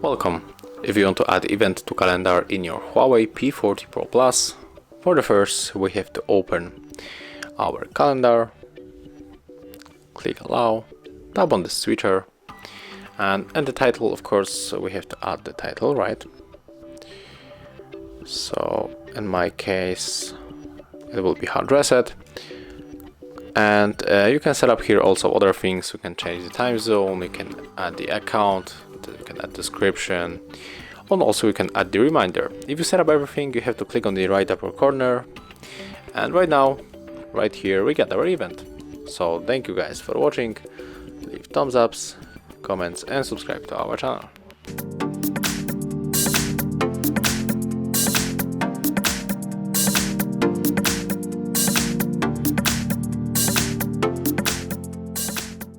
Welcome. If you want to add event to calendar in your HUAWEI P40 Pro Plus, for the first we have to open our calendar, click allow, tap on the switcher, and the title, of course, we have to add the title, right? So in my case it will be hard reset, and you can set up here also other things. You can change the time zone, you can add the account, you can add description, and also you can add the reminder. If you set up everything, you have to click on the right upper corner, and right now, right here, we got our event. So thank you guys for watching. Leave thumbs ups, comments, and subscribe to our channel.